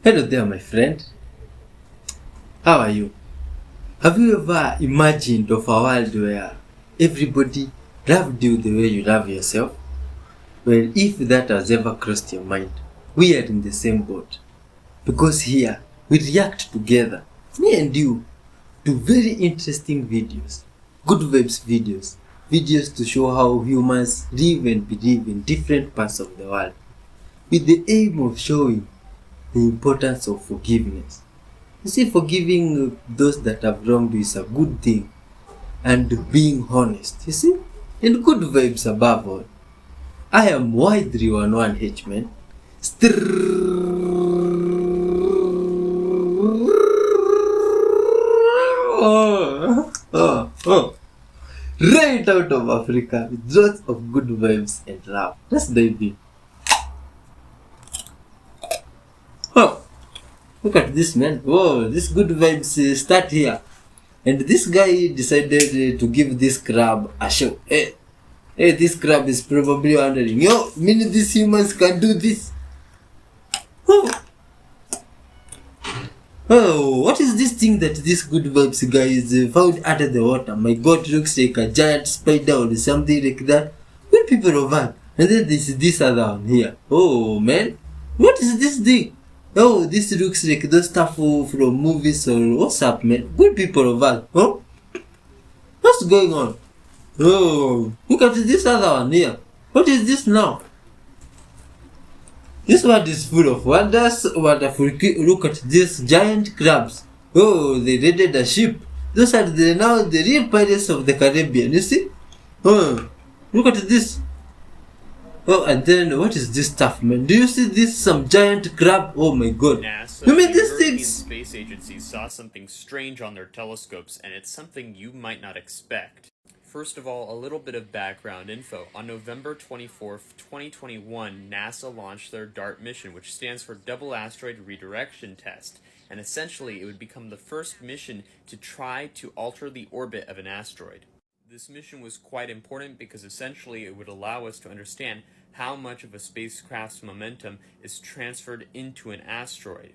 Hello there, my friend. How are you? Have you ever imagined of a world where everybody loved you the way you love yourself? Well, if that has ever crossed your mind, we are in the same boat. Because here, we react together, me and you, to very interesting videos. Good vibes videos. Videos to show how humans live and believe in different parts of the world. With the aim of showing the importance of forgiveness. You see, forgiving those that have wronged you is a good thing, and being honest, you see, and good vibes above all. I am Y311H man. Right out of Africa with lots of good vibes and love. Let's dive in. Oh, look at this man. Whoa, this good vibes start here. And this guy decided to give this crab a show. Hey, this crab is probably wondering, yo, many these humans can do this. Oh, what is this thing that this good vibes guy is found under the water? My god, looks like a giant spider or something like that. Good people of Earth. And then there's this other one here. Oh, man. What is this thing? Oh, this looks like those stuff from movies or what's up, man? Good people of Earth. Huh? What's going on? Oh, look at this other one here. What is this now? This world is full of wonders, wonderful. Look at these giant crabs. Oh, they raided a ship. Those are now the real pirates of the Caribbean, you see? Oh, look at this. Oh, and then what is this stuff, man? Do you see this? Some giant crab? Oh my god. NASA, You mean the these European things? Space Agency saw something strange on their telescopes, and it's something you might not expect. First of all, a little bit of background info. On November 24th, 2021, NASA launched their DART mission, which stands for Double Asteroid Redirection Test, and essentially it would become the first mission to try to alter the orbit of an asteroid. This mission was quite important because essentially it would allow us to understand how much of a spacecraft's momentum is transferred into an asteroid.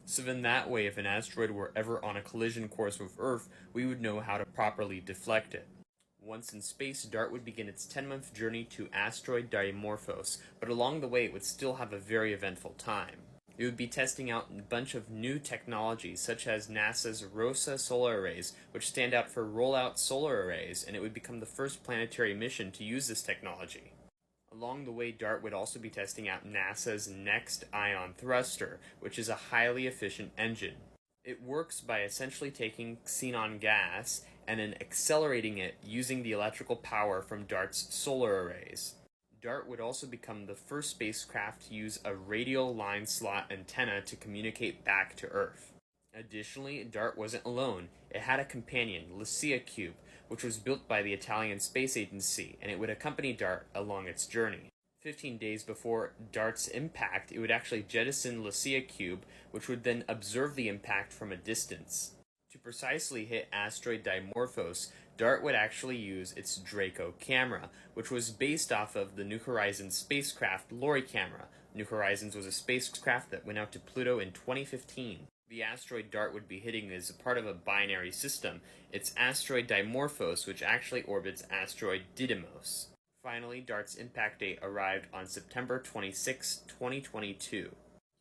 So then that way, if an asteroid were ever on a collision course with Earth, we would know how to properly deflect it. Once in space, DART would begin its 10-month journey to asteroid Dimorphos, but along the way it would still have a very eventful time. It would be testing out a bunch of new technologies, such as NASA's ROSA solar arrays, which stand out for Rollout Solar Arrays, and it would become the first planetary mission to use this technology. Along the way, DART would also be testing out NASA's Next Ion Thruster, which is a highly efficient engine. It works by essentially taking xenon gas and then accelerating it using the electrical power from DART's solar arrays. DART would also become the first spacecraft to use a radial line slot antenna to communicate back to Earth. Additionally, DART wasn't alone. It had a companion, Lucia Cube, which was built by the Italian Space Agency, and it would accompany DART along its journey. 15 days before DART's impact, it would actually jettison Lucia Cube, which would then observe the impact from a distance. To precisely hit asteroid Dimorphos, DART would actually use its Draco camera, which was based off of the New Horizons spacecraft LORRI camera. New Horizons was a spacecraft that went out to Pluto in 2015. The asteroid DART would be hitting is a part of a binary system. It's asteroid Dimorphos, which actually orbits asteroid Didymos. Finally, DART's impact date arrived on September 26, 2022.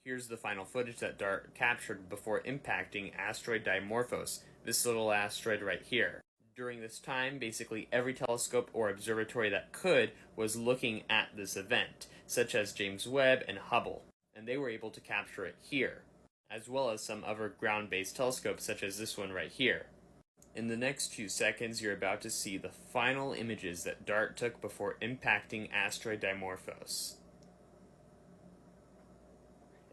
Here's the final footage that DART captured before impacting asteroid Dimorphos, this little asteroid right here. During this time, basically every telescope or observatory that could was looking at this event, such as James Webb and Hubble, and they were able to capture it here, as well as some other ground-based telescopes such as this one right here. In the next few seconds, you're about to see the final images that DART took before impacting asteroid Dimorphos.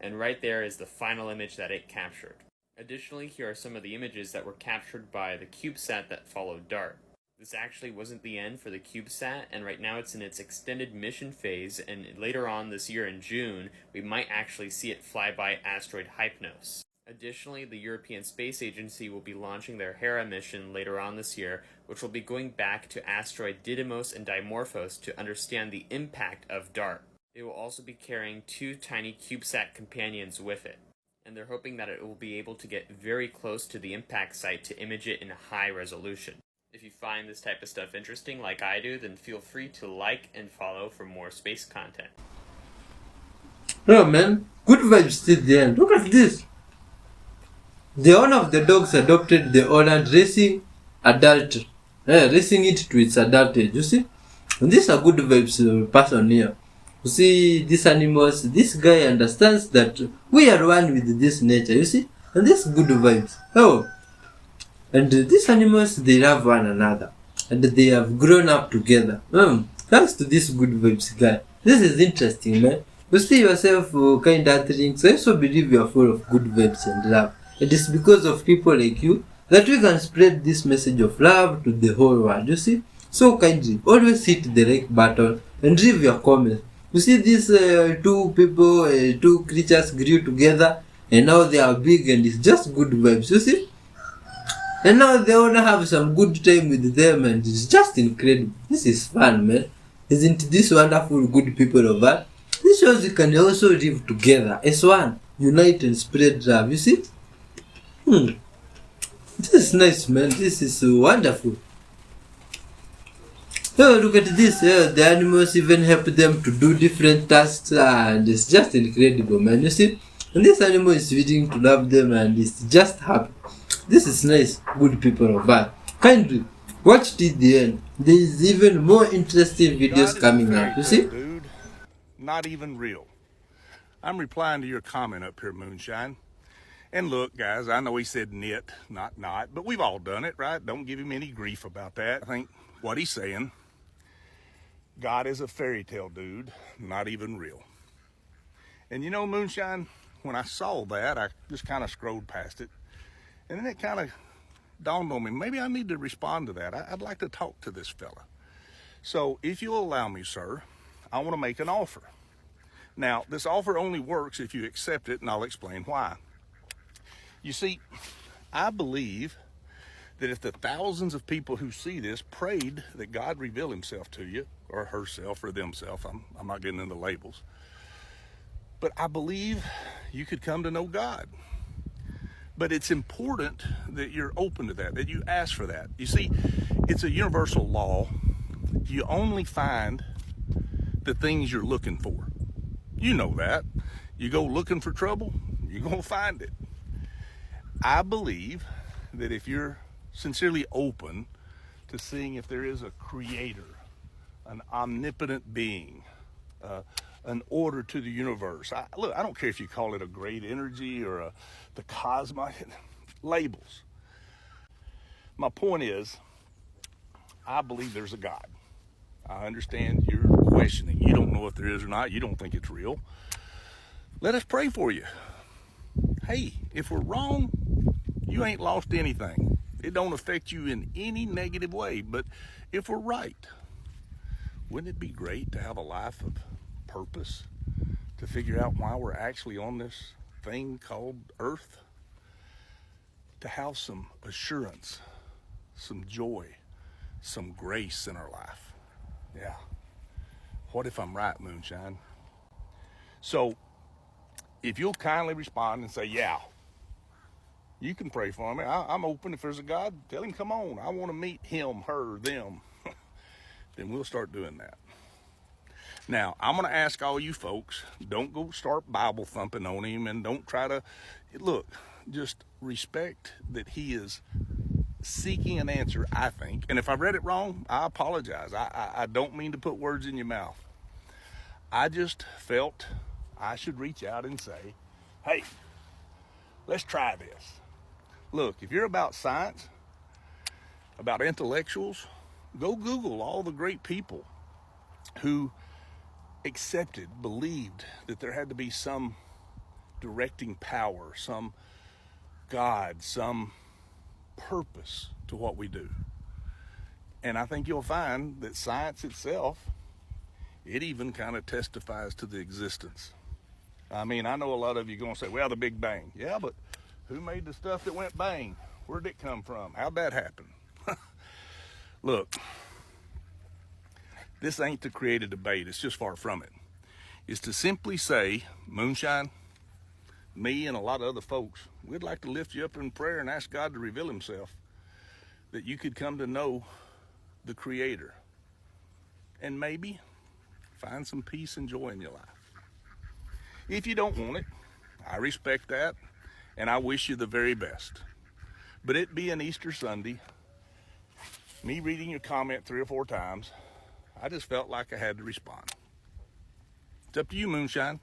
And right there is the final image that it captured. Additionally, here are some of the images that were captured by the CubeSat that followed DART. This actually wasn't the end for the CubeSat, and right now it's in its extended mission phase, and later on this year in June, we might actually see it fly by asteroid Hypnos. Additionally, the European Space Agency will be launching their Hera mission later on this year, which will be going back to asteroid Didymos and Dimorphos to understand the impact of DART. It will also be carrying two tiny CubeSat companions with it. and they're hoping that it will be able to get very close to the impact site to image it in high resolution. If you find this type of stuff interesting like I do, then feel free to like and follow for more space content. No man, good vibes till the end. Look at this. The owner of the dogs adopted the Holland racing it to its adult age. You see? And these are good vibes person here. You see, these animals, this guy understands that we are one with this nature, you see? And this good vibes. Oh. And these animals, they love one another. And they have grown up together. Thanks to this good vibes guy. This is interesting, man. You see yourself kind of things. I also believe you are full of good vibes and love. It is because of people like you that we can spread this message of love to the whole world, you see? So kindly, always hit the like button and leave your comments. You see these two creatures grew together and now they are big and it's just good vibes, you see? And now they wanna have some good time with them and it's just incredible. This is fun, man. Isn't this wonderful good people of Earth? This shows you can also live together as one. Unite and spread love, you see? This is nice, man. This is wonderful. Oh, look at this. The animals even help them to do different tasks and it's just incredible, man. You see? And this animal is feeding to love them and it's just happy. This is nice, good people of Earth. Kindly watch till the end. There is even more interesting videos coming up. You see? Dude, not even real. I'm replying to your comment up here, Moonshine. And look, guys, I know he said knit, not, but we've all done it, right? Don't give him any grief about that. I think what he's saying, God is a fairy tale, dude, not even real. And you know, Moonshine, when I saw that, I just kind of scrolled past it. And then it kind of dawned on me, maybe I need to respond to that. I'd like to talk to this fella. So if you'll allow me, sir, I want to make an offer. Now, this offer only works if you accept it, and I'll explain why. You see, I believe that if the thousands of people who see this prayed that God reveal himself to you, or herself, or themselves, I'm not getting into labels, but I believe you could come to know God. But it's important that you're open to that you ask for that. You see, it's a universal law. You only find the things you're looking for. You know that. You go looking for trouble, you're going to find it. I believe that if you're sincerely open to seeing if there is a creator, an omnipotent being, an order to the universe. I don't care if you call it a great energy or the cosmos, labels. My point is, I believe there's a God. I understand you're questioning. You don't know if there is or not. You don't think it's real. Let us pray for you. Hey, if we're wrong, you ain't lost anything. It don't affect you in any negative way. But if we're right, wouldn't it be great to have a life of purpose, to figure out why we're actually on this thing called Earth? To have some assurance, some joy, some grace in our life. Yeah. What if I'm right, Moonshine? So, if you'll kindly respond and say, yeah, you can pray for me. I'm open. If there's a God, tell him, come on. I want to meet him, her, them. Then we'll start doing that. Now, I'm going to ask all you folks, don't go start Bible thumping on him and don't try to, look, just respect that he is seeking an answer, I think. And if I read it wrong, I apologize. I don't mean to put words in your mouth. I just felt I should reach out and say, hey, let's try this. Look, if you're about science, about intellectuals, go Google all the great people who accepted, believed that there had to be some directing power, some God, some purpose to what we do. And I think you'll find that science itself, it even kind of testifies to the existence. I mean, I know a lot of you are going to say, well, the Big Bang. Yeah, but who made the stuff that went bang? Where did it come from? How'd that happen? Look, this ain't to create a debate. It's just far from it. It's to simply say, Moonshine, me and a lot of other folks, we'd like to lift you up in prayer and ask God to reveal himself, that you could come to know the Creator and maybe find some peace and joy in your life. If you don't want it, I respect that, and I wish you the very best. But it being Easter Sunday, me reading your comment 3 or 4 times, I just felt like I had to respond. It's up to you, Moonshine.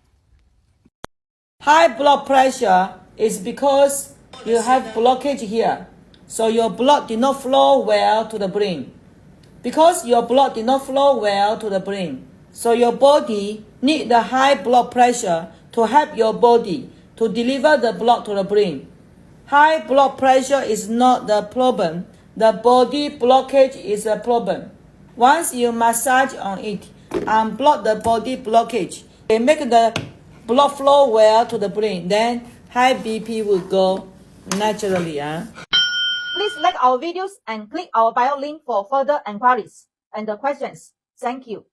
High blood pressure is because you have blockage here. So your blood did not flow well to the brain. Because your blood did not flow well to the brain. So your body need the high blood pressure to help your body to deliver the blood to the brain. High blood pressure is not the problem. The body blockage is a problem. Once you massage on it, unblock the body blockage, they make the blood flow well to the brain, then high BP will go naturally. Please like our videos and click our bio link for further inquiries and questions. Thank you.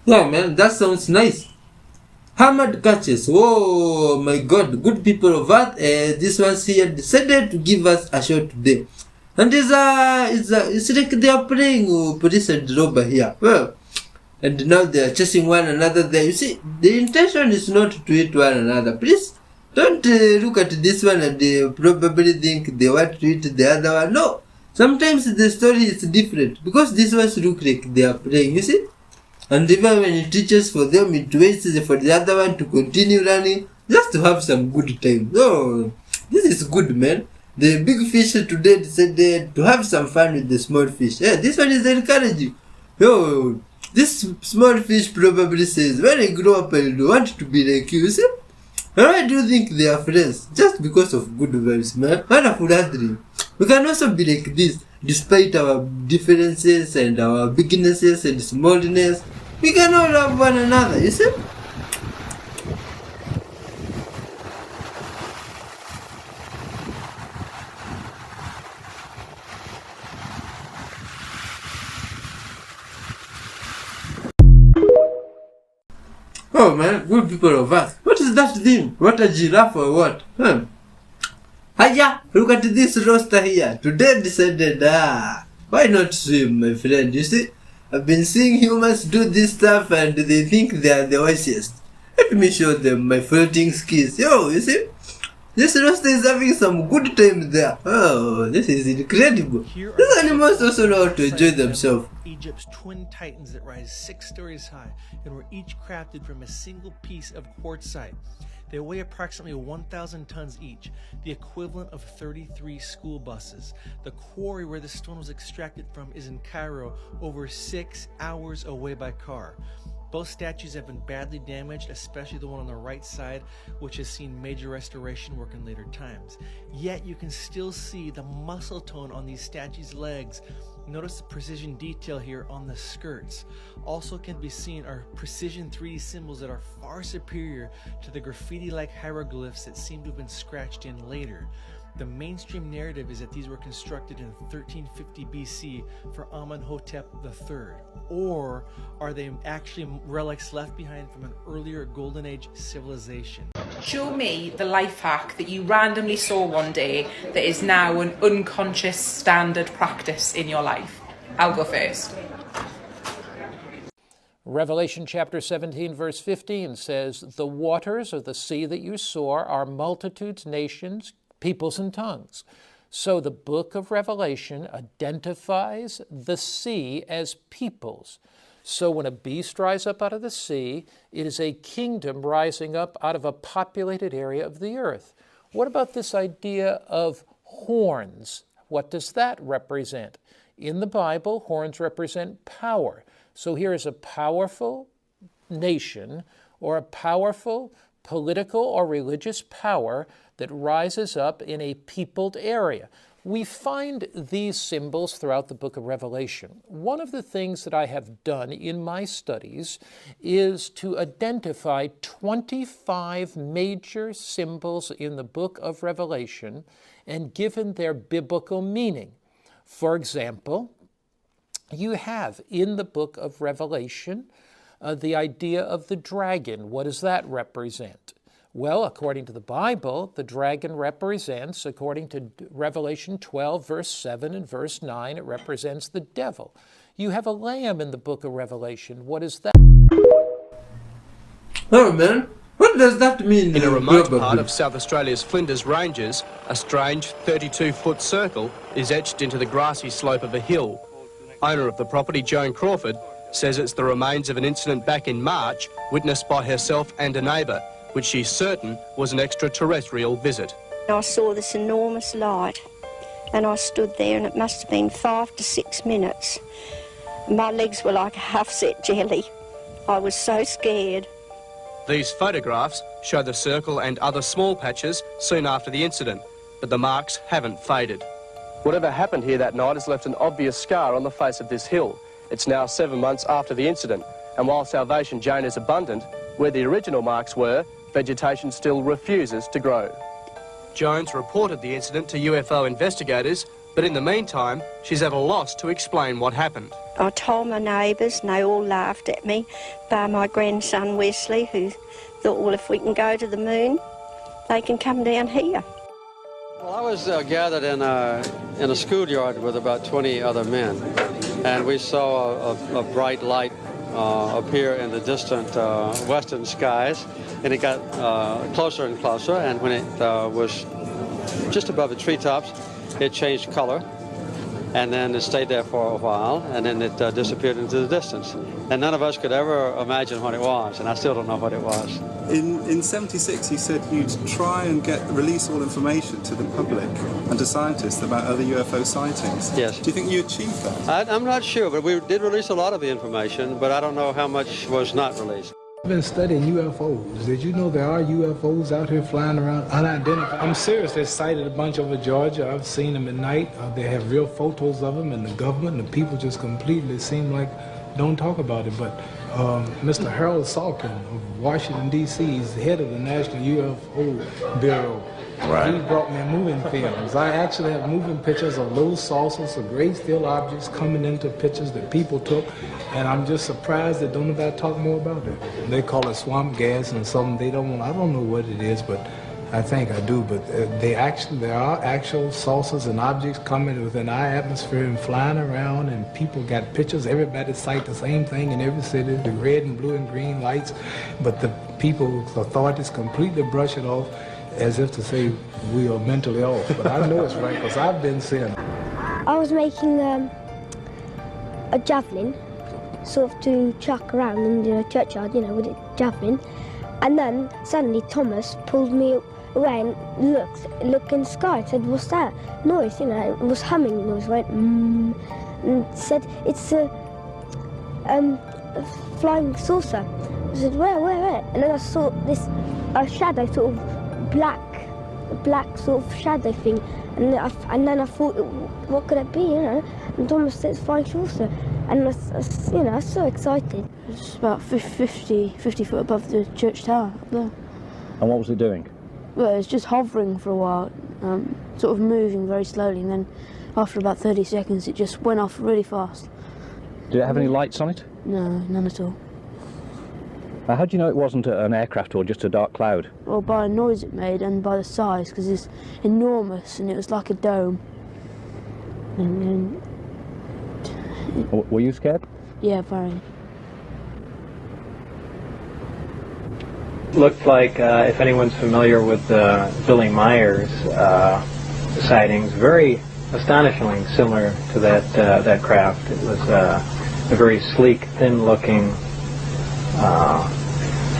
Yeah, man, that sounds nice. Hammered catches. Oh my god, good people of Earth. This one's here decided to give us a show today. And it's like they are playing police and robber here. Well, and now they are chasing one another there. You see, the intention is not to eat one another. Please, don't look at this one and probably think they want to eat the other one. No, sometimes the story is different because this ones look like they are playing, you see. And even when it teaches for them, it waits for the other one to continue running just to have some good time. Oh, this is good, man. The big fish today decided to have some fun with the small fish. Yeah, this one is encouraging. Oh, this small fish probably says, when I grow up, I want to be like you. See? And why do you think they are friends? Just because of good vibes, man. Wonderful dream. We can also be like this, despite our differences and our bignesses and smallness. We can all love one another, you see? Oh man, good people of Earth. What is that thing? What, a giraffe or what? Hiya, look at this roster here. Today decided, why not swim, my friend? You see, I've been seeing humans do this stuff and they think they are the wisest. Let me show them my floating skills. Yo, you see? This roster is having some good time there. Oh, this is incredible. These animals also know how to enjoy themselves. Egypt's twin titans that rise 6 stories high and were each crafted from a single piece of quartzite. They weigh approximately 1,000 tons each, the equivalent of 33 school buses. The quarry where the stone was extracted from is in Cairo, over 6 hours away by car. Both statues have been badly damaged, especially the one on the right side, which has seen major restoration work in later times. Yet you can still see the muscle tone on these statues' legs. Notice the precision detail here on the skirts. Also can be seen are precision 3D symbols that are far superior to the graffiti-like hieroglyphs that seem to have been scratched in later. The mainstream narrative is that these were constructed in 1350 BC for Amenhotep III. Or are they actually relics left behind from an earlier Golden Age civilization? Show me the life hack that you randomly saw one day that is now an unconscious standard practice in your life. I'll go first. Revelation chapter 17, verse 15 says, "The waters of the sea that you saw are multitudes, nations, peoples, and tongues." So the book of Revelation identifies the sea as peoples. So when a beast rises up out of the sea, it is a kingdom rising up out of a populated area of the earth. What about this idea of horns? What does that represent? In the Bible, horns represent power. So here is a powerful nation or a powerful political or religious power that rises up in a peopled area. We find these symbols throughout the book of Revelation. One of the things that I have done in my studies is to identify 25 major symbols in the book of Revelation and given their biblical meaning. For example, you have in the book of Revelation the idea of the dragon. What does that represent? Well, according to the Bible, the dragon represents, according to Revelation 12, verse 7 and verse 9, it represents the devil. You have a lamb in the book of Revelation. What is that? Oh man, what does that mean? In a remote part of South Australia's Flinders Ranges, a strange 32-foot circle is etched into the grassy slope of a hill. Owner of the property, Joan Crawford, says it's the remains of an incident back in March witnessed by herself and a neighbour, which she's certain was an extraterrestrial visit. I saw this enormous light and I stood there, and it must have been 5 to 6 minutes. My legs were like a half-set jelly. I was so scared. These photographs show the circle and other small patches soon after the incident, but the marks haven't faded. Whatever happened here that night has left an obvious scar on the face of this hill. It's now 7 months after the incident, and while Salvation Jane is abundant, where the original marks were, vegetation still refuses to grow. Jones reported the incident to UFO investigators, but in the meantime, she's at a loss to explain what happened. I told my neighbours and they all laughed at me, bar my grandson Wesley, who thought, well, if we can go to the moon, they can come down here. Well, I was gathered in a schoolyard with about 20 other men, and we saw a bright light appear in the distant western skies, and it got closer and closer, and when it was just above the treetops, it changed color, and then it stayed there for a while, and then it disappeared into the distance. And none of us could ever imagine what it was, and I still don't know what it was. In 76, you said you'd try and release all information to the public and to scientists about other UFO sightings. Yes. Do you think you achieved that? I'm not sure, but we did release a lot of the information, but I don't know how much was not released. I've been studying UFOs. Did you know there are UFOs out here flying around unidentified? I'm serious. They sighted a bunch over Georgia. I've seen them at night. They have real photos of them, and the government and the people just completely seem like don't talk about it. But Mr. Harold Salkin of Washington, D.C., he's the head of the National UFO Bureau. Right. He brought me moving films. I actually have moving pictures of little saucers of great steel objects coming into pictures that people took, and I'm just surprised that don't nobody talk more about it. They call it swamp gas and something they don't want. I don't know what it is, but I think I do. But there are actual saucers and objects coming within our atmosphere and flying around, and people got pictures. Everybody cite the same thing in every city, the red and blue and green lights, but the people's authorities completely brush it off as if to say we are mentally off. But I know it's right because I've been seeing it. I was making a javelin, sort of to chuck around in the churchyard, with a javelin. And then suddenly Thomas pulled me away and looked in the sky and said, "What's that noise?" It was humming noise, went and said, "It's a flying saucer." I said, where? And then I saw a shadow, sort of black sort of shadow thing, and then I thought, what could it be, And Thomas said it's flying saucer, and I was so excited. It's about 50 foot above the church tower up there. And what was it doing? Well, it was just hovering for a while, sort of moving very slowly, and then after about 30 seconds it just went off really fast. Did it have any lights on it? No, none at all. How do you know it wasn't an aircraft or just a dark cloud? Well, by the noise it made and by the size, because it's enormous and it was like a dome. And were you scared? Yeah, very. Looked like, if anyone's familiar with Billy Meyer's sightings, very astonishingly similar to that craft. It was a very sleek, thin-looking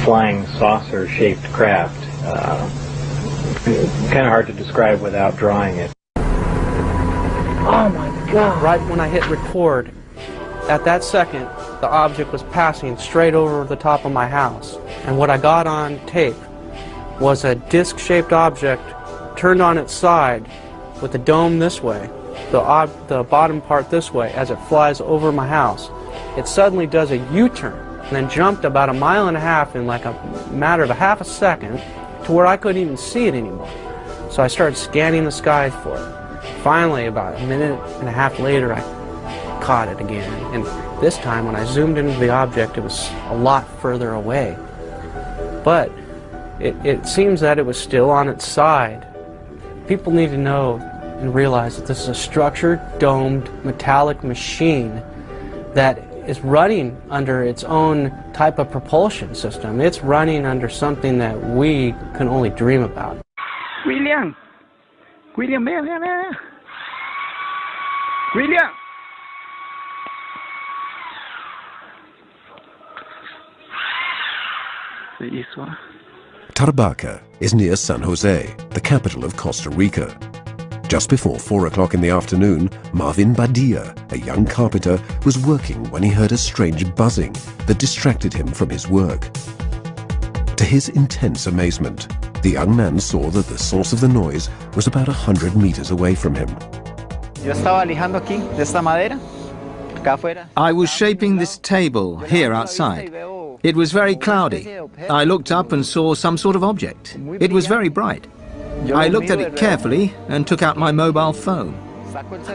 flying saucer-shaped craft. Kind of hard to describe without drawing it. Oh my God! Right when I hit record, at that second, the object was passing straight over the top of my house. And what I got on tape was a disc-shaped object turned on its side with the dome this way, the bottom part this way, as it flies over my house. It suddenly does a U-turn and then jumped about 1.5 miles in like a matter of a half a second to where I couldn't even see it anymore. So I started scanning the skies for it. Finally, about 1.5 minutes later, I caught it again. And this time, when I zoomed into the object, it was a lot further away. But it seems that it was still on its side. People need to know and realize that this is a structured, domed, metallic machine that is running under its own type of propulsion system. It's running under something that we can only dream about. William, William. William. Tarbaca is near San Jose, the capital of Costa Rica. Just before 4 o'clock in the afternoon, Marvin Badia, a young carpenter, was working when he heard a strange buzzing that distracted him from his work. To his intense amazement, the young man saw that the source of the noise was about 100 meters away from him. I was shaping this table here outside. It was very cloudy. I looked up and saw some sort of object. It was very bright. I looked at it carefully and took out my mobile phone.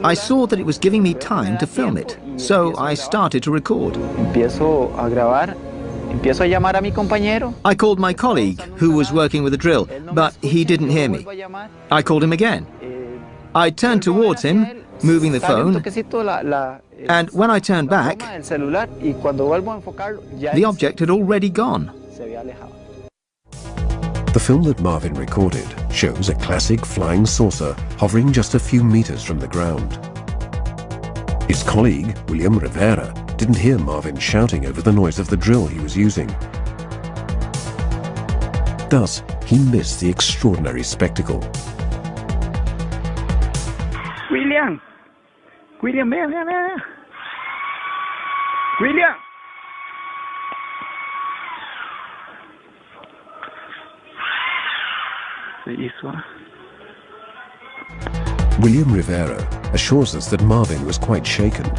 I saw that it was giving me time to film it, so I started to record. I called my colleague, who was working with a drill, but he didn't hear me. I called him again. I turned towards him, moving the phone, and when I turned back, the object had already gone. The film that Marvin recorded shows a classic flying saucer hovering just a few meters from the ground. His colleague, William Rivera, didn't hear Marvin shouting over the noise of the drill he was using. Thus, he missed the extraordinary spectacle. William, William, William. William Rivera assures us that Marvin was quite shaken.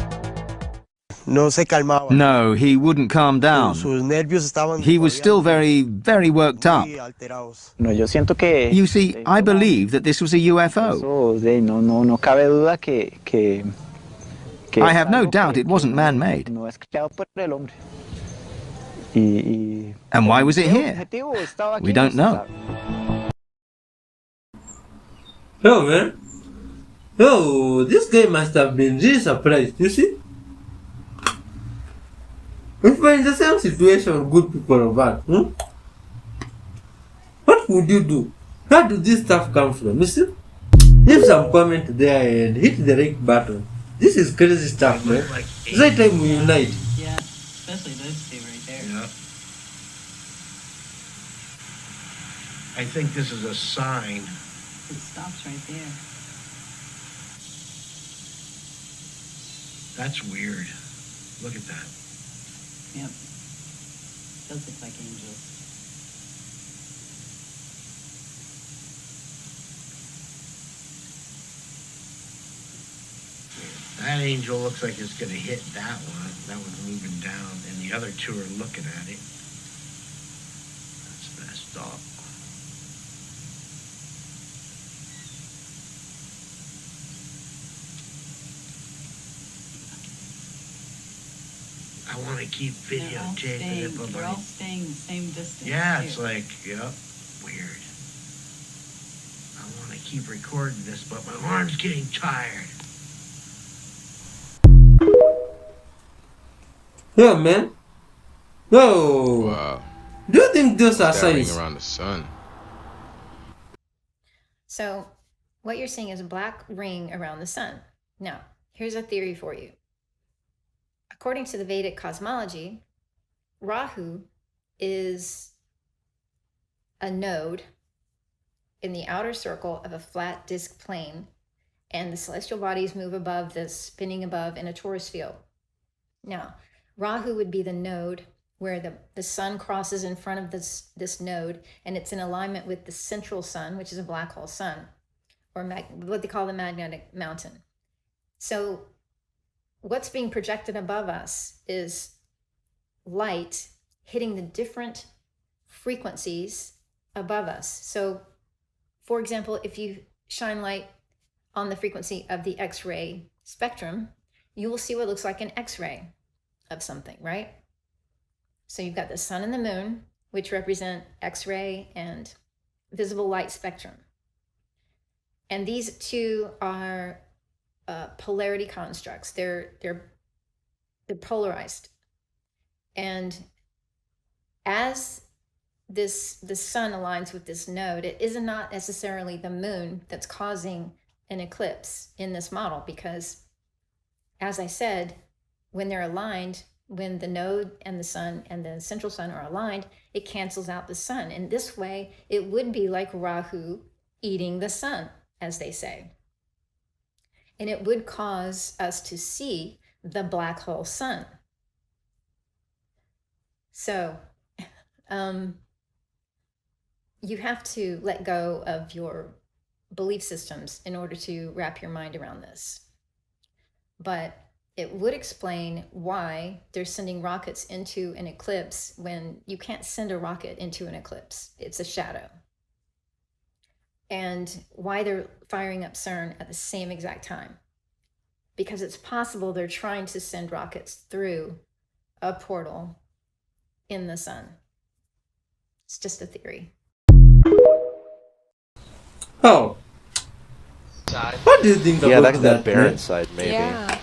No, he wouldn't calm down. He was still very worked up. You see, I believe that this was a UFO. I have no doubt it wasn't man-made. And why was it here? We don't know. Yo, man. Yo, this guy must have been really surprised, you see? If we're in the same situation, good people or bad, what would you do? Where do this stuff come from, you see? Leave some comment there and hit the like button. This is crazy stuff, man. It's right time we unite. Yeah, especially those two right there. Yeah. I think this is a sign. It stops right there. That's weird. Look at that. Yep. Does look like angels. That angel looks like it's going to hit that one. That one's moving down, and the other two are looking at it. That's messed up. I want to keep videotaping it, but they're all staying the same distance. yeah, it's like, yep, weird. I want to keep recording this, but my arm's getting tired. Yeah, man. Yo. Wow. Do you think those are That ring signs? around the sun. So, what you're seeing is a black ring around the sun. Now, here's a theory for you. According to the Vedic cosmology, Rahu is a node in the outer circle of a flat disk plane, and the celestial bodies move above this, spinning above in a torus field. Now, Rahu would be the node where the sun crosses in front of this node, and it's in alignment with the central sun, which is a black hole sun, or what they call the magnetic mountain. So what's being projected above us is light hitting the different frequencies above us. So, for example, if you shine light on the frequency of the X-ray spectrum, you will see what looks like an X-ray of something, right? So you've got the sun and the moon, which represent X-ray and visible light spectrum. And these two are polarity constructs. They're polarized. And as the sun aligns with this node, it is not necessarily the moon that's causing an eclipse in this model, because, as I said, when they're aligned, when the node and the sun and the central sun are aligned, it cancels out the sun. In this way, it would be like Rahu eating the sun, as they say. And it would cause us to see the black hole sun. So, you have to let go of your belief systems in order to wrap your mind around this. But it would explain why they're sending rockets into an eclipse when you can't send a rocket into an eclipse. It's a shadow. And why they're firing up CERN at the same exact time. Because it's possible they're trying to send rockets through a portal in the sun. It's just a theory. Oh. What do you think about that barren side, maybe. Yeah.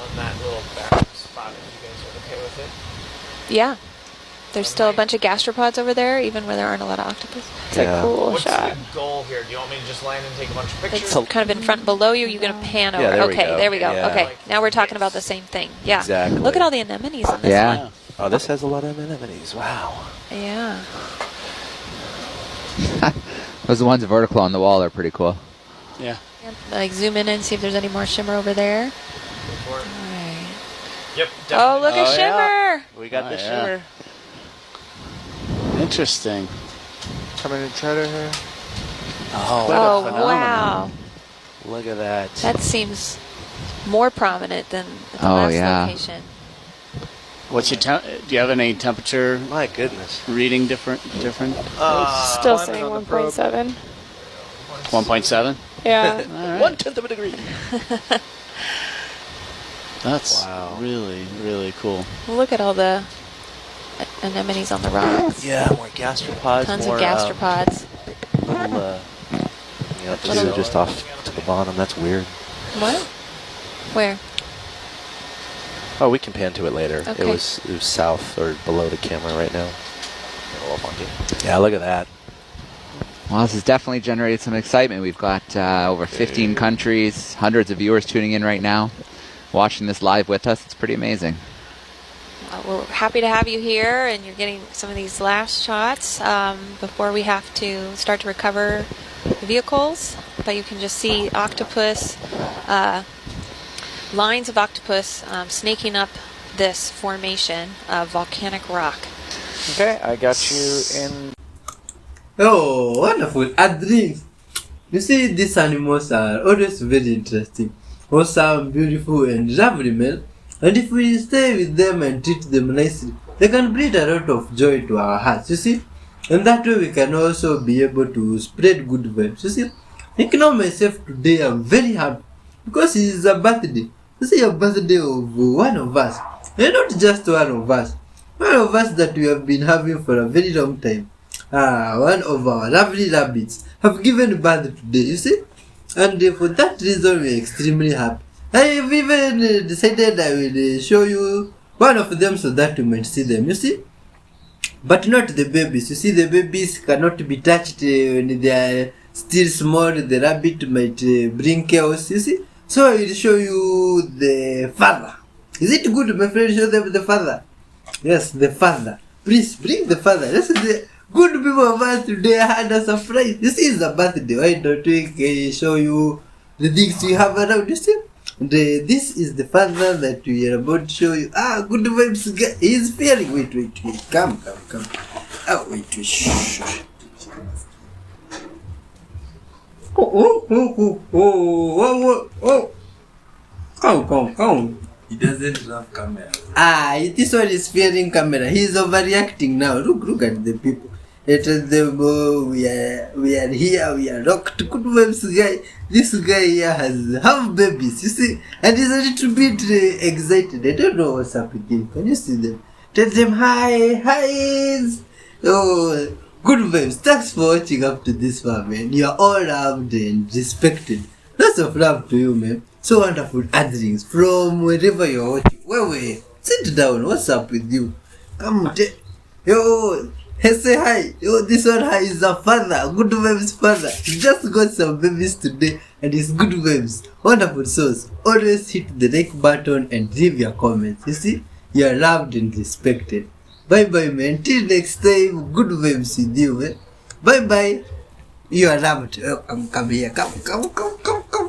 On that little barren spot, you guys are okay with it? Yeah. There's still a bunch of gastropods over there, even where there aren't a lot of octopus. It's a cool What's shot. the goal here? Do you want me to just land and take a bunch of pictures? It's kind of in front below you. You're going to pan over. Yeah, there we okay, go. there we go. Yeah. Okay, now we're talking about the same thing. Yeah. Exactly. Look at all the anemones on this one. Oh, this has a lot of anemones. Wow. Yeah. Those ones vertical on the wall are pretty cool. Yeah. Like zoom in and see if there's any more shimmer over there. All right. Yep. Oh, Definitely. look at shimmer. We got the yeah. shimmer. Interesting. Coming in cheddar here. Oh, wow. Look at that. That seems more prominent than the Oh, last yeah. location. What's your do you have any temperature? My goodness. Reading different? Still saying 1.7. 1.7. Yeah. Right. 1/10 of a degree. That's Wow. really, really cool. Look at all the anemones on the rocks. Yeah, more gastropods. Tons more, of gastropods. Little, this is just off to the bottom. That's weird. What? Where? Oh, we can pan to it later. Okay. It was south or below the camera right now. A little funky. Yeah, look at that. Well, this has definitely generated some excitement. We've got over 15 countries, hundreds of viewers tuning in right now, watching this live with us. It's pretty amazing. We're happy to have you here, and you're getting some of these last shots before we have to start to recover the vehicles. But you can just see octopus, lines of octopus snaking up this formation of volcanic rock. Okay, I got you in. Oh, wonderful. Adrien, you see, these animals are always very interesting, awesome, beautiful, and lovely, man. And if we stay with them and treat them nicely, they can bring a lot of joy to our hearts, you see. And that way we can also be able to spread good vibes, you see. I know myself today, I'm very happy because it is a birthday. You see, a birthday of one of us, and not just one of us that we have been having for a very long time. One of our lovely rabbits have given birth today, you see. And for that reason, we are extremely happy. I have even decided I will show you one of them so that you might see them, you see. But not the babies. You see, the babies cannot be touched when they are still small. The rabbit might bring chaos, you see. So I will show you the father. Is it good, my friend? Show them the father. Yes, the father. Please bring the father. This is Good people of us today had a surprise. This is a birthday. Why don't we show you the things we have around? You see? This is the father that we are about to show you. Good vibes. He's fearing. Wait. Come. Oh, wait. Shh. Oh. Come. He doesn't love camera. This one is fearing camera. He's overreacting now. Look at the people. Let them go. We are here. We are rocked. Good vibes, guy. This guy here have babies. You see, and he's a little bit excited. I don't know what's up with him. Can you see them? Tell them hi. Oh, good vibes. Thanks for watching up to this far, man. You are all loved and respected. Lots of love to you, man. So wonderful answerings from wherever you're watching. Wait. Sit down. What's up with you? Come, say hi. This one is a father. Good vibes father. He just got some babies today and it's good vibes. Wonderful souls. Always hit the like button and leave your comments. You see, you are loved and respected. Bye, man. Till next time. Good vibes with you, man. Bye. You are loved. Come here. Come.